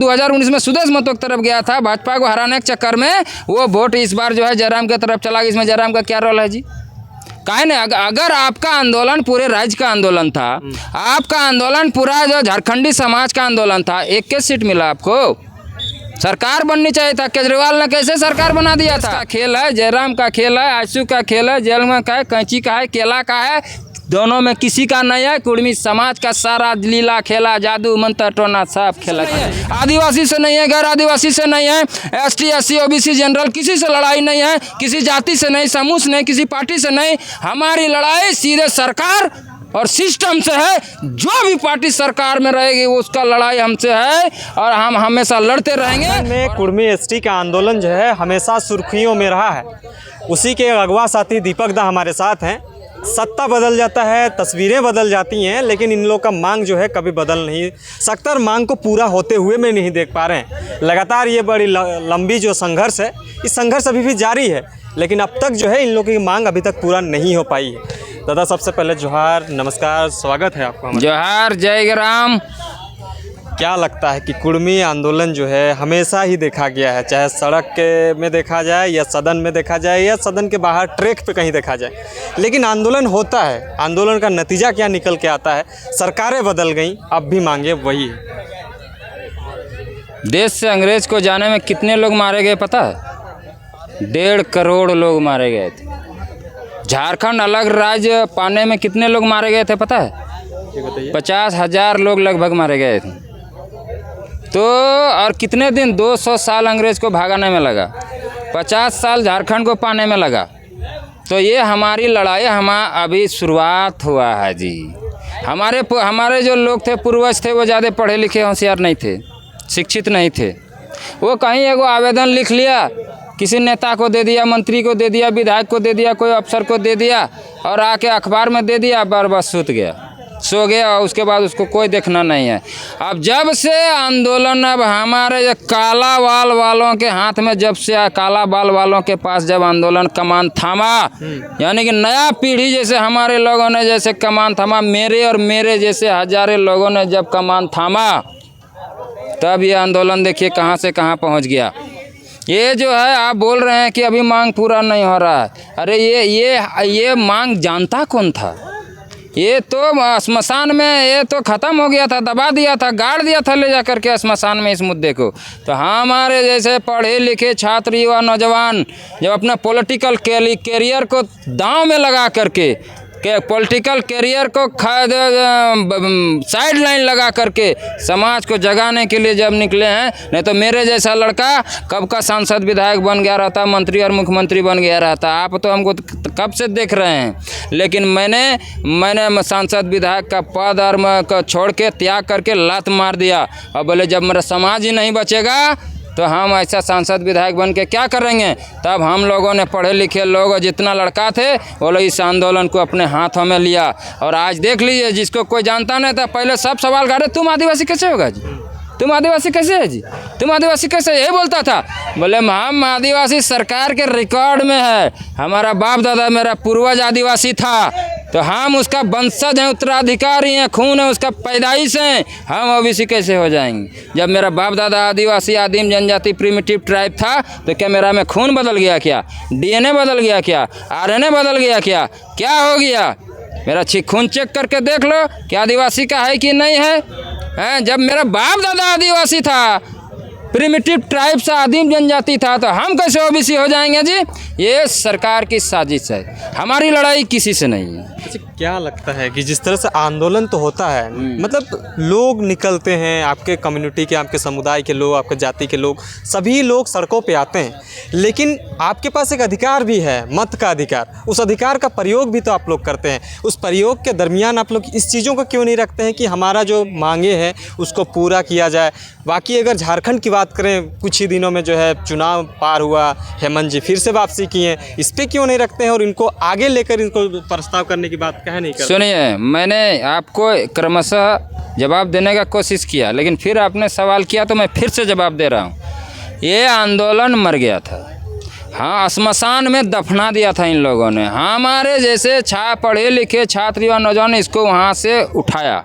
2019 में सुदेश मतों की तरफ गया था, भाजपा को हराने के चक्कर में वो वोट इस बार जो है जयराम की तरफ चला गया। इसमें जयराम का क्या रोल है जी? काहे नहीं, अगर आपका आंदोलन पूरे राज्य का आंदोलन था, आपका आंदोलन पूरा जो झारखंडी समाज का आंदोलन था, 21 सीट मिला आपको, सरकार बननी चाहिए था। केजरीवाल ने कैसे सरकार बना दिया था? खेल है, जयराम का खेल है, आशू का खेल है, जेल में का है, कैंची का है, केला का है, दोनों में किसी का नहीं है। कुर्मी समाज का सारा लीला खेला, जादू मंत्र टोना सब खेला। आदिवासी से नहीं है, गैर आदिवासी से नहीं है, ST SC OBC जनरल किसी से लड़ाई नहीं है, किसी जाति से नहीं, समूह से नहीं, किसी पार्टी से नहीं। हमारी लड़ाई सीधे सरकार और सिस्टम से है। जो भी पार्टी सरकार में रहेगी उसका लड़ाई हमसे है और हम हमेशा लड़ते रहेंगे। में कुर्मी ST का आंदोलन जो है हमेशा सुर्खियों में रहा है। उसी के अगवा साथी दीपक दा हमारे साथ हैं। सत्ता बदल जाता है, तस्वीरें बदल जाती हैं, लेकिन इन लोग का मांग जो है कभी बदल नहीं सकता। मांग को पूरा होते हुए मैं नहीं देख पा रहे हैं। लगातार ये बड़ी लंबी जो संघर्ष है, इस संघर्ष अभी भी जारी है, लेकिन अब तक जो है इन लोगों की मांग अभी तक पूरा नहीं हो पाई है। दादा, सबसे पहले जोहार, नमस्कार, स्वागत है आपका। जोहार, जय राम। क्या लगता है कि कुर्मी आंदोलन जो है हमेशा ही देखा गया है, चाहे सड़क के में देखा जाए या सदन में देखा जाए या सदन के बाहर ट्रैक पे कहीं देखा जाए, लेकिन आंदोलन होता है। आंदोलन का नतीजा क्या निकल के आता है? सरकारें बदल गई, अब भी मांगे वही है। देश से अंग्रेज को जाने में कितने लोग मारे गए पता है? 1.5 करोड़ लोग मारे गए थे। झारखंड अलग राज्य पाने में कितने लोग मारे गए थे पता है? 50,000 लोग लगभग मारे गए थे। तो और कितने दिन, 200 साल अंग्रेज को भागाने में लगा, 50 साल झारखंड को पाने में लगा। तो ये हमारी लड़ाई अभी शुरुआत हुआ है जी। हमारे जो लोग थे, पूर्वज थे, वो ज़्यादा पढ़े लिखे होशियार नहीं थे, शिक्षित नहीं थे। वो कहीं एगो आवेदन लिख लिया, किसी नेता को दे दिया, मंत्री को दे दिया, विधायक को दे दिया, कोई अफसर को दे दिया और आके अखबार में दे दिया, बस सूत गया, सो गया और उसके बाद उसको कोई देखना नहीं है। अब जब से आंदोलन, अब हमारे जो काला बाल वालों के हाथ में, जब से काला बाल वालों के पास जब आंदोलन कमान थामा, यानी कि नया पीढ़ी जैसे हमारे लोगों ने जैसे कमान थामा, मेरे और मेरे जैसे हजारों लोगों ने जब कमान थामा, तब ये आंदोलन देखिए कहाँ से कहाँ पहुँच गया। ये जो है आप बोल रहे हैं कि अभी मांग पूरा नहीं हो रहा है, अरे ये मांग जानता कौन था? ये तो स्मशान में ये तो ख़त्म हो गया था, दबा दिया था, गाड़ दिया था ले जा करके स्मशान में इस मुद्दे को। तो हमारे जैसे पढ़े लिखे छात्र, युवा, नौजवान जब अपना पॉलिटिकल कैरियर को दांव में लगा करके, पॉलिटिकल कैरियर को साइड लाइन लगा करके समाज को जगाने के लिए जब निकले हैं, नहीं तो मेरे जैसा लड़का कब का सांसद विधायक बन गया रहता, मंत्री और मुख्यमंत्री बन गया रहता। आप तो हमको कब से देख रहे हैं, लेकिन मैंने सांसद विधायक का पद और छोड़ के त्याग करके लात मार दिया और बोले जब मेरा समाज ही नहीं बचेगा तो हम ऐसा सांसद विधायक बन के क्या करेंगे। तब हम लोगों ने, पढ़े लिखे लोग, जितना लड़का थे वो लोग इस आंदोलन को अपने हाथों में लिया। और आज देख लीजिए, जिसको कोई जानता नहीं था, पहले सब सवाल कर रहे, तुम आदिवासी कैसे होगा जी, तुम आदिवासी कैसे है जी, तुम आदिवासी कैसे, यही बोलता था। बोले हम आदिवासी सरकार के रिकॉर्ड में है, हमारा बाप दादा, मेरा पूर्वज आदिवासी था, तो हम उसका वंशज हैं, उत्तराधिकारी हैं, खून है उसका, पैदाइश हैं, हम OBC कैसे हो जाएंगे? जब मेरा बाप दादा आदिवासी, आदिम जनजाति, प्रिमिटिव ट्राइब था, तो क्या मेरा में खून बदल गया क्या? DNA बदल गया क्या? RNA बदल गया क्या? क्या हो गया? मेरा खून चेक करके देख लो कि आदिवासी का है कि नहीं है। जब मेरा बाप दादा आदिवासी था, प्रिमिटिव ट्राइब से, आदिम जनजाति था, तो हम कैसे OBC हो जाएंगे जी? ये सरकार की साजिश है, हमारी लड़ाई किसी से नहीं है। अच्छा, क्या लगता है कि जिस तरह से आंदोलन तो होता है, मतलब लोग निकलते हैं, आपके कम्युनिटी के, आपके समुदाय के लोग, आपके जाति के लोग, सभी लोग सड़कों पे आते हैं, लेकिन आपके पास एक अधिकार भी है, मत का अधिकार। उस अधिकार का प्रयोग भी तो आप लोग करते हैं। उस प्रयोग के दरमियान आप लोग इस चीज़ों को क्यों नहीं रखते हैं कि हमारा जो मांगे हैं उसको पूरा किया जाए? बाकी अगर झारखंड की बात करें, कुछ ही दिनों में जो है चुनाव पार हुआ, हेमंत जी फिर से वापसी किए, इस पर क्यों नहीं रखते हैं और इनको आगे लेकर इनको प्रस्ताव करने की बात कह नहीं करते? सुनिए, मैंने आपको क्रमशः जवाब देने का कोशिश किया, लेकिन फिर आपने सवाल किया तो मैं फिर से जवाब दे रहा हूँ। ये आंदोलन मर गया था, हाँ, स्मशान में दफना दिया था इन लोगों ने। हमारे जैसे पढ़े लिखे छात्र, युवा, नौजवान इसको वहाँ से उठाया,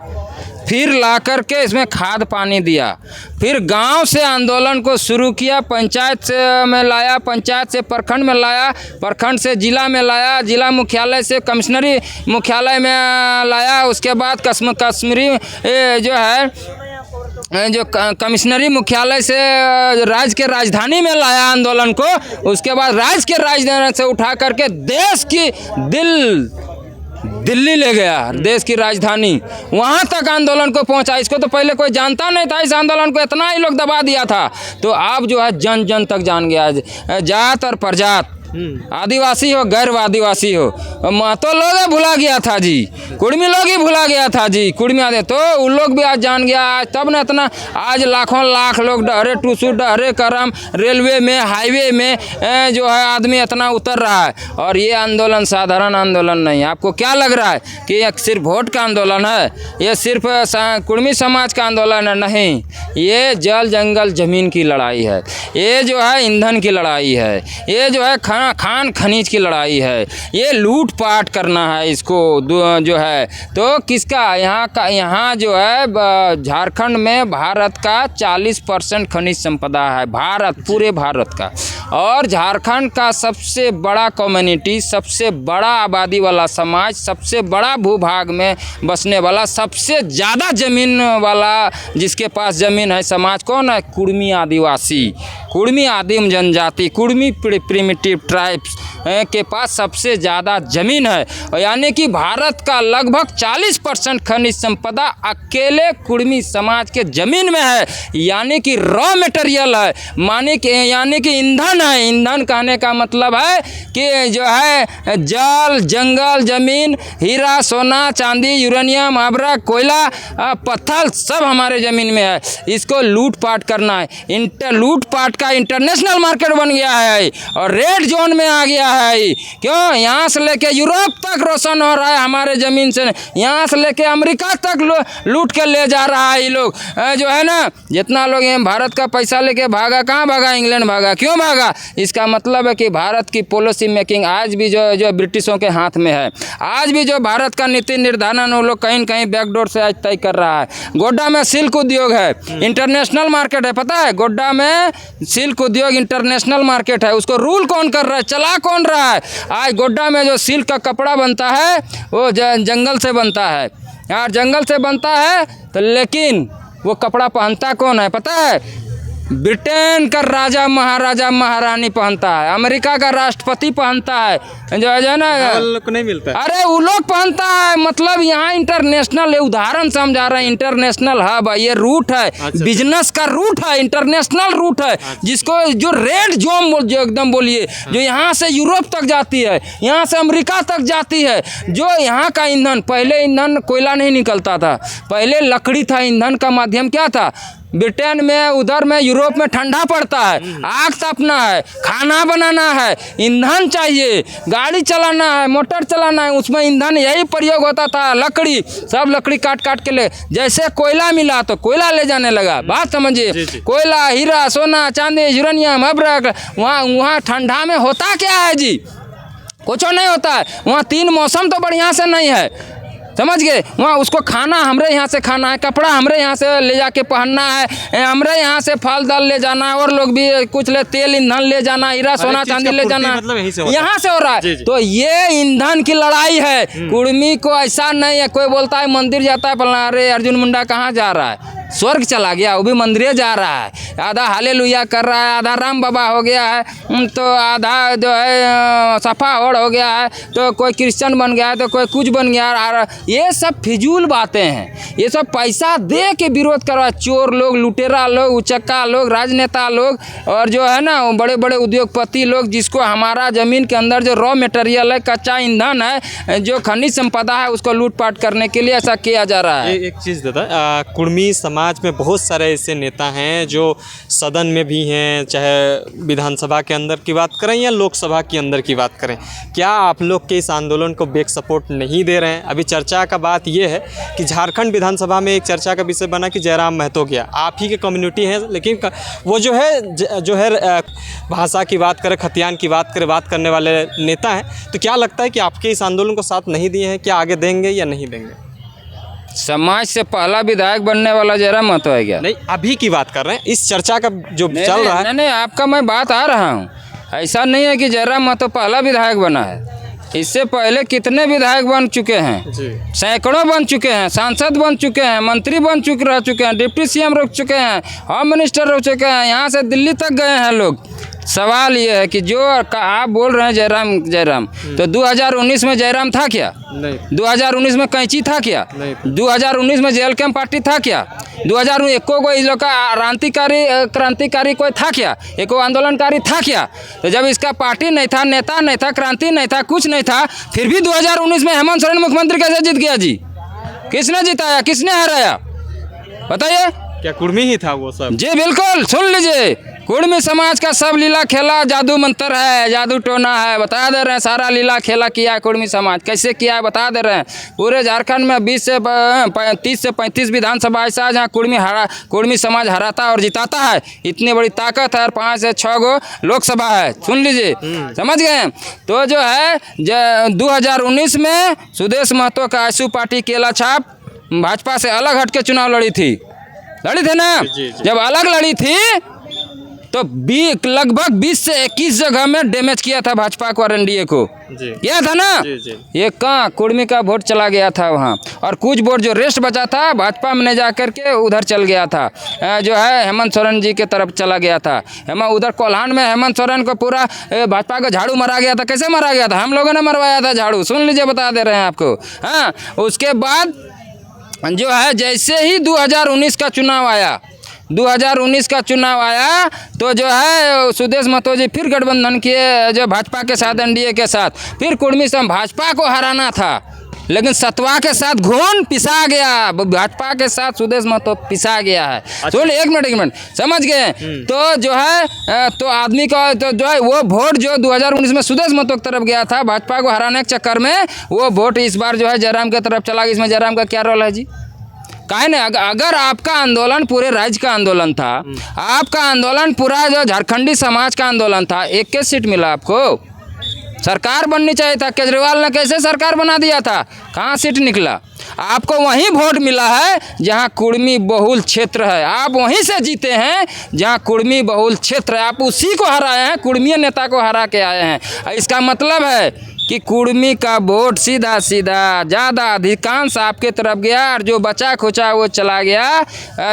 फिर ला करके इसमें खाद पानी दिया, फिर गांव से आंदोलन को शुरू किया, पंचायत से में लाया, पंचायत से प्रखंड में लाया, प्रखंड से जिला में लाया, जिला मुख्यालय से कमिश्नरी मुख्यालय में लाया, उसके बाद कश्मीरी जो है जो कमिश्नरी मुख्यालय से राज्य के राजधानी में लाया आंदोलन को, उसके बाद राज्य के राजधानी से उठा करके देश की दिल्ली ले गया, देश की राजधानी, वहाँ तक आंदोलन को पहुँचा। इसको तो पहले कोई जानता नहीं था, इस आंदोलन को इतना ही लोग दबा दिया था, तो अब जो है जन जन तक जान गया, जात और प्रजात, आदिवासी हो गैर आदिवासी हो, महतो लोग ही भुला गया था जी, कुर्मी लोग ही भुला गया था जी, कुर्मी आदि तो उन लोग भी आज जान गया। आज तब न इतना आज लाखों लाख लोग डहरे टूसू डहरे करम रेलवे में हाईवे में जो है आदमी इतना उतर रहा है, और ये आंदोलन साधारण आंदोलन नहीं है। आपको क्या लग रहा है कि ये सिर्फ वोट का आंदोलन है, ये सिर्फ कुर्मी समाज का आंदोलन है? नहीं, ये जल जंगल ज़मीन की लड़ाई है, ये जो है ईंधन की लड़ाई है, ये जो है खान खनीज की लड़ाई है, ये लूट पाट करना है इसको जो है। तो किसका यहाँ जो है झारखंड में भारत का 40% खनिज संपदा है, पूरे भारत का, और झारखंड का सबसे बड़ा कम्युनिटी, सबसे बड़ा आबादी वाला समाज, सबसे बड़ा भूभाग में बसने वाला, सबसे ज़्यादा ज़मीन वाला जिसके पास ज़मीन है समाज कौन है? कुर्मी आदिवासी, कुर्मी आदिम जनजाति, कुर्मी प्रिमिटिव ट्राइब्स के पास सबसे ज़्यादा ज़मीन है, यानी कि भारत का लगभग 40% खनिज संपदा अकेले कुर्मी समाज के ज़मीन में है, यानी कि रॉ मटेरियल है, यानी कि ईंधन है। ईंधन कहने का मतलब है कि जो है जल जंगल ज़मीन, हीरा सोना चांदी यूरेनियम आभरा कोयला पत्थर सब हमारे ज़मीन में है, इसको लूट पाट करना है। लूट पाट का इंटरनेशनल मार्केट बन गया है और रेड जोन में आ गया है। क्यों? यहाँ से लेके यूरोप तक रोशन हो रहा है हमारे ज़मीन से, यहाँ से लेके अमेरिका तक लूट के ले जा रहा है ये लोग जो है ना। जितना लोग यहाँ भारत का पैसा लेके भागा, कहाँ भागा? इंग्लैंड भागा। क्यों भागा? इसका मतलब है कि भारत की पॉलिसी मेकिंग आज भी जो ब्रिटिशों के हाथ में है। आज भी जो भारत का नीति निर्धारण वो लोग कहीं न कहीं बैकडोर से आज तय कर रहा है। गोड्डा में सिल्क उद्योग है, इंटरनेशनल मार्केट है, पता है? गोड्डा में सिल्क उद्योग इंटरनेशनल मार्केट है, उसको रूल कौन कर रहा है, चला कौन रहा है? आज गोड्डा में जो सिल्क का कपड़ा बनता है वो जंगल से बनता है, यार जंगल से बनता है, तो लेकिन वो कपड़ा पहनता कौन है पता है? ब्रिटेन का राजा महाराजा महारानी पहनता है, अमेरिका का राष्ट्रपति पहनता है, जो है ना, को नहीं मिलता है। अरे वो लोग पहनता है। मतलब यहाँ इंटरनेशनल, उदाहरण समझा रहे हैं, इंटरनेशनल हब है, ये रूट है, बिजनेस का रूट है, इंटरनेशनल रूट है, जिसको जो रेड जोन जो एकदम बोलिए, जो यहाँ से यूरोप तक जाती है, यहाँ से अमेरिका तक जाती है। जो यहाँ का ईंधन, पहले ईंधन कोयला नहीं निकलता था, पहले लकड़ी था। ईंधन का माध्यम क्या था? ब्रिटेन में, उधर में, यूरोप में ठंडा पड़ता है, आग तापना है, खाना बनाना है, ईंधन चाहिए, गाड़ी चलाना है, मोटर चलाना है, उसमें ईंधन यही प्रयोग होता था। लकड़ी, सब लकड़ी काट काट के ले, जैसे कोयला मिला तो कोयला ले जाने लगा। बात समझिए, कोयला, हीरा सोना चांदी यूरेनियम अब्रक, वहाँ ठंडा में होता क्या है जी? कुछ नहीं होता है। वहाँ 3 मौसम तो बढ़िया से नहीं है, समझ गए? वहाँ उसको खाना हमरे यहाँ से खाना है, कपड़ा हमरे यहाँ से ले जाके पहनना है, हमरे यहाँ से फल दाल ले जाना है, और लोग भी कुछ ले, तेल ईंधन ले जाना, हीरा सोना चांदी ले जाना, मतलब यहाँ से हो रहा है। तो ये ईंधन की लड़ाई है। कुर्मी को ऐसा नहीं है, कोई बोलता है मंदिर जाता है, बोलना अरे अर्जुन मुंडा कहाँ जा रहा है? स्वर्ग चला गया, वो भी मंदिर जा रहा है, आधा हालेलुया कर रहा है, आधा राम बाबा हो गया है, तो आधा जो है सफा होड़ हो गया है, तो कोई क्रिश्चियन बन गया है, तो कोई कुछ बन गया। ये सब फिजूल बातें हैं, ये सब पैसा दे के विरोध करवा, चोर लोग, लुटेरा लोग, उचक्का लोग, राजनेता लोग, और जो है ना बड़े बड़े उद्योगपति लोग, जिसको हमारा ज़मीन के अंदर जो रॉ मटेरियल है, कच्चा ईंधन है, जो खनिज संपदा है, उसको लूटपाट करने के लिए ऐसा किया जा रहा है। एक चीज़ दादा, कुर्मी समाज में बहुत सारे ऐसे नेता हैं जो सदन में भी हैं, चाहे विधानसभा के अंदर की बात करें या लोकसभा के अंदर की बात करें। क्या आप लोग के इस आंदोलन को बैक सपोर्ट नहीं दे रहे हैं? अभी चर्चा का बात यह है कि झारखंड विधानसभा में एक चर्चा का विषय बना कि जयराम महतो गया, आप ही के कम्युनिटी हैं, लेकिन वो जो है भाषा की बात करें, खतियान की बात करें, बात करने वाले नेता हैं। तो क्या लगता है कि आपके इस आंदोलन को साथ नहीं दिए हैं, क्या आगे देंगे या नहीं देंगे? समाज से पहला विधायक बनने वाला जयराम महतो है क्या? नहीं, अभी की बात कर रहे हैं, इस चर्चा का जो चल रहा है। नहीं, आपका मैं बात आ रहा हूँ। ऐसा नहीं है कि जयराम महतो पहला विधायक बना है। इससे पहले कितने विधायक बन चुके हैं, सैकड़ों बन चुके हैं, सांसद बन चुके हैं, मंत्री रह चुके हैं, डिप्टी सीएम रह चुके हैं, होम मिनिस्टर रह चुके हैं, यहाँ से दिल्ली तक गए हैं लोग। सवाल ये है कि जो आप बोल रहे हैं जयराम, तो 2019 में जयराम था क्या? नहीं। 2019 में कैंची था क्या? नहीं। 2019 में जेल कैंप पार्टी था क्या? 2019 को इस लोग का क्रांतिकारी कोई था क्या? एको आंदोलनकारी था क्या? तो जब इसका पार्टी नहीं था, नेता नहीं था, क्रांति नहीं था, कुछ नहीं था, फिर भी 2019 में हेमंत सोरेन मुख्यमंत्री कैसे जीत गया जी? किसने जिताया, किसने हराया, बताइए? क्या कुर्मी ही था वो सब? जी बिल्कुल, सुन लीजिए, कुर्मी समाज का सब लीला खेला जादू मंत्र है, जादू टोना है, बता दे रहे हैं। सारा लीला खेला किया है कुर्मी समाज, कैसे किया है बता दे रहे हैं। पूरे झारखंड में 30 से 35 विधानसभा ऐसा है जहाँ कुर्मी समाज हराता और जिताता है। इतनी बड़ी ताकत है और 5 से 6 गो लोकसभा है, सुन लीजिए, समझ गए? तो जो है 2019 में सुदेश महतो का आशु पार्टी केला छाप भाजपा से अलग हट के चुनाव लड़ी थी ना? जब अलग लड़ी थी तो लगभग 20 से 21 जगह में डैमेज किया था भाजपा को और एनडीए को, किया था ना? ये कहाँ कुर्मी का वोट चला गया था वहाँ, और कुछ वोट जो रेस्ट बचा था भाजपा में नहीं जा करके उधर चल गया था, जो है हेमंत सोरेन जी के तरफ चला गया था। उधर कोल्हान में हेमंत सोरेन को पूरा भाजपा का झाड़ू मारा गया था। कैसे मारा गया था? हम लोगों ने मरवाया था झाड़ू, सुन लीजिए, बता दे रहे हैं आपको। हाँ, उसके बाद जो है जैसे ही 2019 का चुनाव आया, 2019 का चुनाव आया तो जो है सुदेश महतो जी फिर गठबंधन किए जो भाजपा के साथ, एनडीए के साथ। फिर कुर्मी से भाजपा को हराना था, लेकिन सतवा के साथ घून पिसा गया, भाजपा के साथ सुदेश महतो पिसा गया है। सुन, एक मिनट समझ गए? तो जो है तो आदमी का तो जो है वो वोट जो 2019 में सुदेश महतो की तरफ गया था भाजपा को हराने के चक्कर में, वो वोट इस बार जो है जयराम की तरफ चला गया। इसमें जयराम का क्या रोल है जी? काहे नहीं? अगर आपका आंदोलन पूरे राज्य का आंदोलन था, आपका आंदोलन पूरा जो झारखंडी समाज का आंदोलन था, 1 सीट मिला आपको, सरकार बननी चाहिए था। केजरीवाल ने कैसे सरकार बना दिया था? कहाँ सीट निकला? आपको वहीं वोट मिला है जहाँ कुर्मी बहुल क्षेत्र है, आप वहीं से जीते हैं जहाँ कुर्मी बहुल क्षेत्र है। आप उसी को हराए हैं, कुर्मी नेता को हरा के आए हैं। इसका मतलब है कि कुर्मी का वोट सीधा ज़्यादा अधिकांश आपके तरफ गया, और जो बचा खुचा वो चला गया,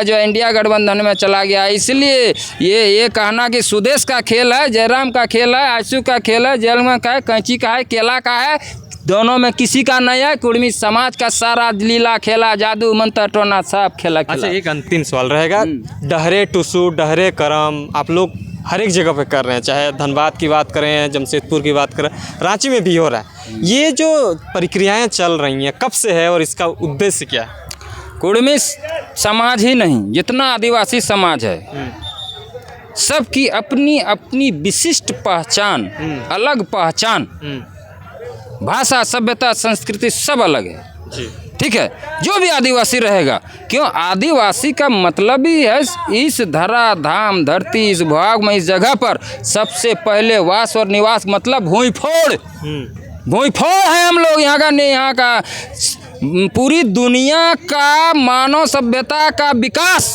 जो इंडिया गठबंधन में चला गया। इसलिए ये कहना कि सुदेश का खेल है, जयराम का खेल है, आशु का खेल है, जेल में का है, कैंची का है, केला का है, दोनों में किसी का नहीं है। कुर्मी समाज का सारा लीला खेला, जादू मंत्र टोना सब खेला। अच्छा, एक अंतिम सवाल रहेगा, डहरे टुसू, डहरे करम आप लोग हर एक जगह पे कर रहे हैं, चाहे धनबाद की बात करें, जमशेदपुर की बात करें, रांची में भी हो रहा है। ये जो प्रक्रियाएं चल रही हैं कब से है और इसका उद्देश्य क्या है? कुर्मी समाज ही नहीं, जितना आदिवासी समाज है, सबकी अपनी अपनी विशिष्ट पहचान, अलग पहचान, भाषा, सभ्यता, संस्कृति सब अलग है जी। ठीक है, जो भी आदिवासी रहेगा, क्यों आदिवासी का मतलब ही है इस धरा धाम धरती, इस भाग में, इस जगह पर सबसे पहले वास और निवास, मतलब भूमिफोड़ है हम लोग। यहाँ का पूरी दुनिया का मानव सभ्यता का विकास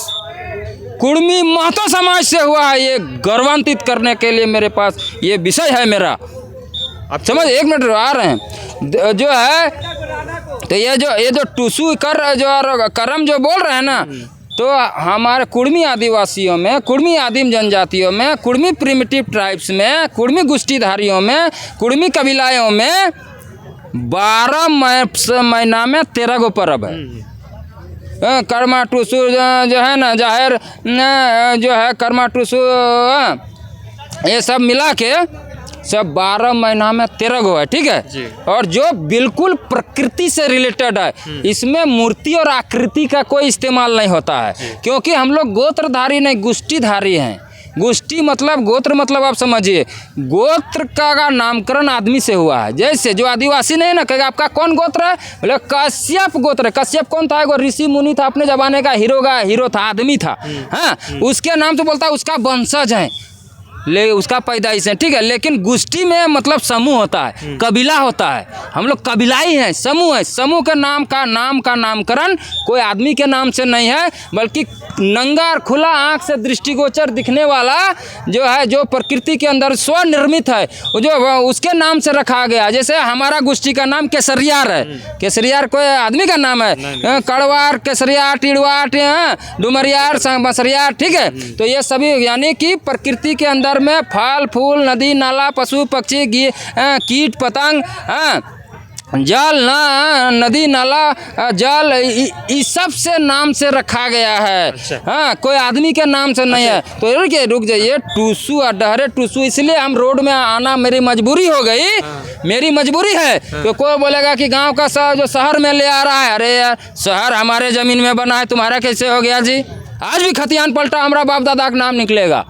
कुर्मी महतो समाज से हुआ है। ये गौरवान्वित करने के लिए मेरे पास ये विषय है मेरा। अब समझ, 1 मिनट आ रहे हैं जो है, तो ये जो टुसू करम जो बोल रहे हैं ना, तो हमारे कुर्मी आदिवासियों में, कुर्मी आदिम जनजातियों में, कुर्मी प्रिमिटिव ट्राइब्स में, कुर्मी गोष्ठीधारियों में, कुर्मी कबीलाओं में 12 महीना में 13 गो पर्व है। कर्मा टुसू जो है ना, जाहिर जो है कर्मा टुसू, ये सब मिला के सब 12 महीना में 13 गो है। ठीक है जी। और जो बिल्कुल प्रकृति से रिलेटेड है, इसमें मूर्ति और आकृति का कोई इस्तेमाल नहीं होता है, क्योंकि हम लोग गोत्रधारी नहीं, गोष्ठीधारी हैं। गोष्ठी मतलब गोत्र, मतलब आप समझिए, गोत्र का नामकरण आदमी से हुआ है। जैसे जो आदिवासी नहीं है ना, कहेगा आपका कौन गोत्र है, बोले कश्यप गोत्र है। कश्यप कौन था? वो ऋषि मुनि था, अपने जमाने का हीरो था, आदमी था। हाँ, उसके नाम से बोलता है उसका वंशज है। ले उसका पैदाइश है, ठीक है। लेकिन गोष्ठी में मतलब समूह होता है, कबीला होता है। हम लोग कबीलाई हैं, समूह है। समूह के नाम का नामकरण कोई आदमी के नाम से नहीं है, बल्कि नंगा और खुला आँख से दृष्टिगोचर दिखने वाला जो है, जो प्रकृति के अंदर स्वनिर्मित है, जो उसके नाम से रखा गया। जैसे हमारा गोष्ठी का नाम केसरियार है। केसरियार कोई आदमी का नाम है? कड़वार, केसरियार, टिड़वार, डुमरियार, बसरियार, ठीक है। तो ये सभी यानी कि प्रकृति के अंदर में फल फूल, नदी नाला, पशु पक्षी, कीट पतंग, जल ना, नदी नाला, जल, इस सब से नाम से रखा गया है। अच्छा। हाँ, कोई आदमी के नाम से नहीं है। तो रुक जाइए, टूसू अडहरे टूसू, इसलिए हम रोड में आना मेरी मजबूरी हो गई। मेरी मजबूरी है। तो कोई बोलेगा कि गांव का जो शहर में ले आ रहा है, अरे यार शहर हमारे ज़मीन में बना है, तुम्हारा कैसे हो गया जी? आज भी खतियान पलटा हमारा बाप दादा का नाम निकलेगा।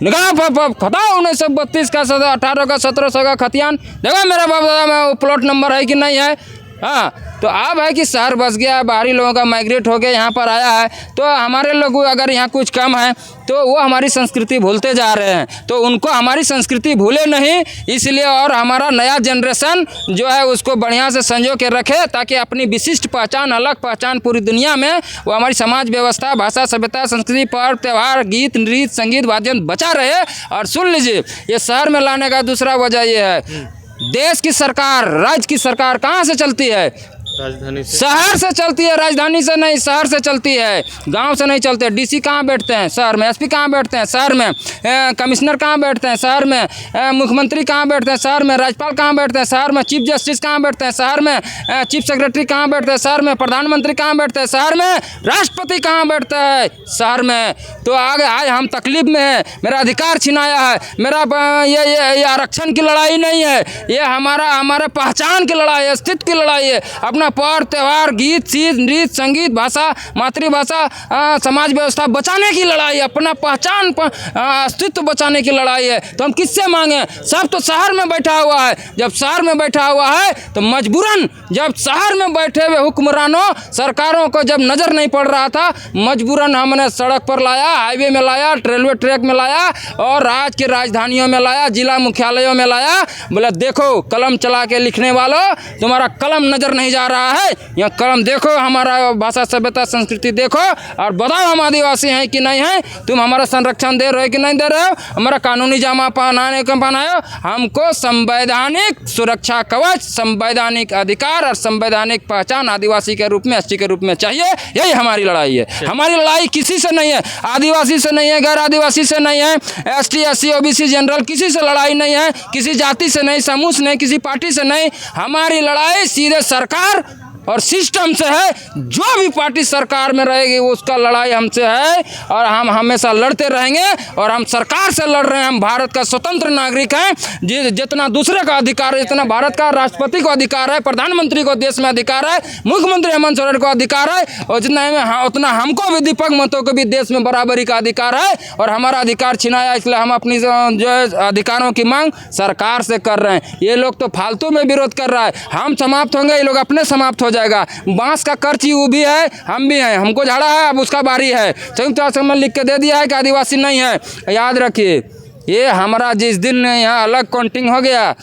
निकाल खताओ 1932 का 18 का 1700 का खतियान, देखो मेरा बाप दादा में प्लॉट नंबर है कि नहीं है। हाँ, तो अब है कि शहर बस गया, बाहरी लोगों का माइग्रेट हो गया, यहाँ पर आया है। तो हमारे लोग अगर यहाँ कुछ कम है तो वो हमारी संस्कृति भूलते जा रहे हैं। तो उनको हमारी संस्कृति भूले नहीं, इसलिए और हमारा नया जनरेशन जो है उसको बढ़िया से संजो के रखे, ताकि अपनी विशिष्ट पहचान, अलग पहचान पूरी दुनिया में वो हमारी समाज व्यवस्था, भाषा, सभ्यता, संस्कृति, पर्व त्यौहार, गीत, नृत्य, संगीत, वाद्य बचा रहे। और सुन लीजिए, ये शहर में लाने का दूसरा वजह ये है, देश की सरकार, राज्य की सरकार कहाँ से चलती है? राजधानी से। शहर से चलती है, राजधानी से नहीं, शहर से चलती है। गांव से नहीं चलते। डीसी कहाँ बैठते हैं? शहर में। एसपी कहाँ बैठते हैं? शहर में। कमिश्नर कहाँ बैठते हैं? शहर में। मुख्यमंत्री कहाँ बैठते हैं? शहर में। राज्यपाल कहाँ बैठते हैं? शहर में। चीफ जस्टिस कहाँ बैठते हैं? शहर में। चीफ सेक्रेटरी कहाँ बैठते हैं? शहर में। प्रधानमंत्री कहाँ बैठते हैं? शहर में। राष्ट्रपति कहाँ बैठता है? शहर में। तो आगे आज हम तकलीफ में है, मेरा अधिकार छिनाया है, मेरा ये आरक्षण की लड़ाई नहीं है, ये हमारे पहचान की लड़ाई है, अस्तित्व की लड़ाई है। अपना पर्व त्यौहार, गीत, चीज, नृत्य, संगीत, भाषा, मातृभाषा, समाज व्यवस्था बचाने की लड़ाई है, अपना पहचान अस्तित्व बचाने की लड़ाई है। तो हम किससे मांगे? सब तो शहर में बैठा हुआ है। जब शहर में बैठा हुआ है तो मजबूरन, जब शहर में बैठे हुए हुक्मरानों, सरकारों को जब नज़र नहीं पड़ रहा था, मजबूरन हमने सड़क पर लाया, हाईवे में लाया, रेलवे ट्रैक में लाया, और राज्य की राजधानियों में लाया, जिला मुख्यालयों में लाया। बोला देखो कलम चला के लिखने वालों, तुम्हारा कलम नज़र नहीं जा रहा है, यहाँ कलम देखो, हमारा भाषा, सभ्यता, संस्कृति देखो, और बताओ हम आदिवासी हैं कि नहीं हैं, तुम हमारा संरक्षण दे रहे हो कि नहीं दे रहे हो, हमारा कानूनी जामा पहनाने को पहनाए हो। हमको संवैधानिक सुरक्षा कवच, संवैधानिक अधिकार और संवैधानिक पहचान आदिवासी के रूप में, एसटी के रूप में चाहिए। यही हमारी लड़ाई है। हमारी लड़ाई किसी से नहीं है, आदिवासी से नहीं है, गैर आदिवासी से नहीं है, एसटी, एससी, ओबीसी, जनरल, किसी से लड़ाई नहीं है, किसी जाति से नहीं, समूह से नहीं, किसी पार्टी से नहीं। हमारी लड़ाई सीधे सरकार और सिस्टम से है। जो भी पार्टी सरकार में रहेगी उसका लड़ाई हमसे है, और हम हमेशा लड़ते रहेंगे। और हम सरकार से लड़ रहे हैं। हम भारत का स्वतंत्र नागरिक हैं। जितना दूसरे का अधिकार है, जितना भारत का राष्ट्रपति को अधिकार है, प्रधानमंत्री को देश में अधिकार है, मुख्यमंत्री हेमंत सोरेन को अधिकार है, और जितना उतना हमको भी, दीपक महतो को भी देश में बराबरी का अधिकार है। और हमारा अधिकार छिनाया, इसलिए हम अपनी जो अधिकारों की मांग सरकार से कर रहे हैं। ये लोग तो फालतू में विरोध कर रहा है। हम समाप्त होंगे, ये लोग अपने समाप्त हो जाएगा। बांस का करची वो भी है, हम भी हैं। हमको झाड़ा है, अब उसका बारी है। संयुक्त राष्ट्र में लिख के दे दिया है कि आदिवासी नहीं है। याद रखिए, ये हमारा जिस दिन यहाँ अलग काउंटिंग हो गया,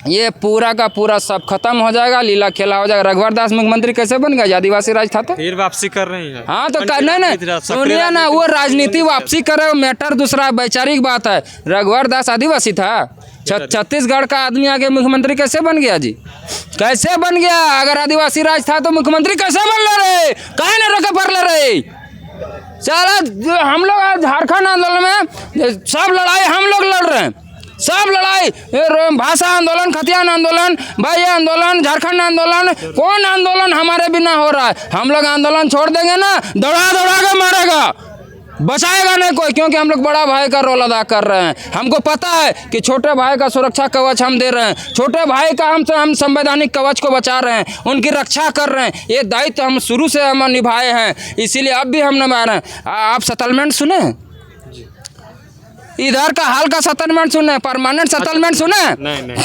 ये पूरा का पूरा सब खत्म हो जाएगा, लीला खेला हो जाएगा। रघुवर दास मुख्यमंत्री कैसे बन गया? आदिवासी राज था तो फिर वापसी कर रही है। हाँ, तो नहीं सुनिए ना, वो राजनीति वापसी करे, मैटर दूसरा, वैचारिक बात है। रघुवर दास आदिवासी था। छत्तीसगढ़ का आदमी आगे मुख्यमंत्री कैसे बन गया जी? कैसे बन गया? अगर आदिवासी राज था तो मुख्यमंत्री कैसे बन ले रहे? काहे न रखे पर ले रहे? सारा हम लोग झारखंड आंदोलन में सब लड़ाई हम लोग लड़ रहे हैं, सब लड़ाई, भाषा आंदोलन, खतियान आंदोलन, भाई आंदोलन, झारखंड आंदोलन, कौन आंदोलन हमारे बिना हो रहा है? हम लोग आंदोलन छोड़ देंगे ना, दौड़ा दौड़ा के मारेगा, बचाएगा नहीं कोई, क्योंकि हम लोग बड़ा भाई का रोल अदा कर रहे हैं। हमको पता है कि छोटे भाई का सुरक्षा कवच हम दे रहे हैं, छोटे भाई का हम संवैधानिक कवच को बचा रहे हैं, उनकी रक्षा कर रहे हैं। ये दायित्व हम शुरू से हम निभाए हैं, इसीलिए अब भी हम निभा रहे हैं। आप सेटलमेंट सुने? इधर का हाल का सेटलमेंट सुने? परमानेंट सेटलमेंट सुने? नहीं।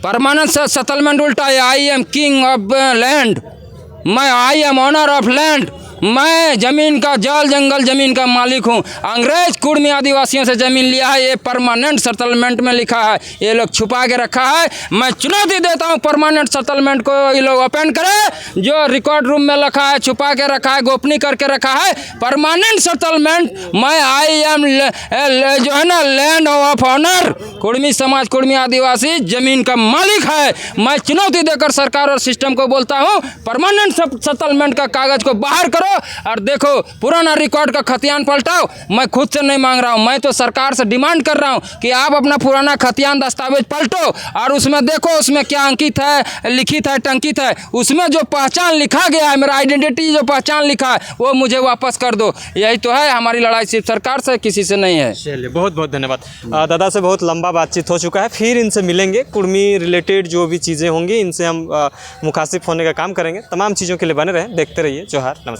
परमानेंट सेटलमेंट उल्टा है, I am king of land, मैं I am owner of land, मैं जमीन का जल जंगल जमीन का मालिक हूँ। अंग्रेज कुर्मी आदिवासियों से जमीन लिया है, ये परमानेंट सेटलमेंट में लिखा है, ये लोग छुपा के रखा है। मैं चुनौती देता हूँ परमानेंट सेटलमेंट को, ये लोग ओपन करें। जो रिकॉर्ड रूम में रखा है, छुपा के रखा है, गोपनीय करके रखा है, परमानेंट सेटलमेंट। मैं आई एम जो है ना लैंड ऑफ ऑनर, कुर्मी समाज कुर्मी आदिवासी जमीन का मालिक है। मैं चुनौती देकर सरकार और सिस्टम को बोलता हूँ, परमानेंट सेटलमेंट का कागज को बाहर करो और देखो पुराना रिकॉर्ड का खतियान पलटाओ। मैं खुद से नहीं मांग रहा हूँ, मैं तो सरकार से डिमांड कर रहा हूँ कि आप अपना पुराना खतियान दस्तावेज पलटो और उसमें देखो उसमें क्या अंकित है, लिखित है, टंकित है, उसमें जो पहचान लिखा गया है, मेरा आइडेंटिटी जो पहचान लिखा है वो मुझे वापस कर दो। यही तो है हमारी लड़ाई, सिर्फ सरकार से, किसी से नहीं है। चलिए, बहुत बहुत धन्यवाद। दादा से बहुत लंबा बातचीत हो चुका है, फिर इनसे मिलेंगे। कुर्मी रिलेटेड जो भी चीज़ें होंगी इनसे हम मुखातिब होने का काम करेंगे। तमाम चीज़ों के लिए बने रहें, देखते रहिए जोहार, नमस्कार।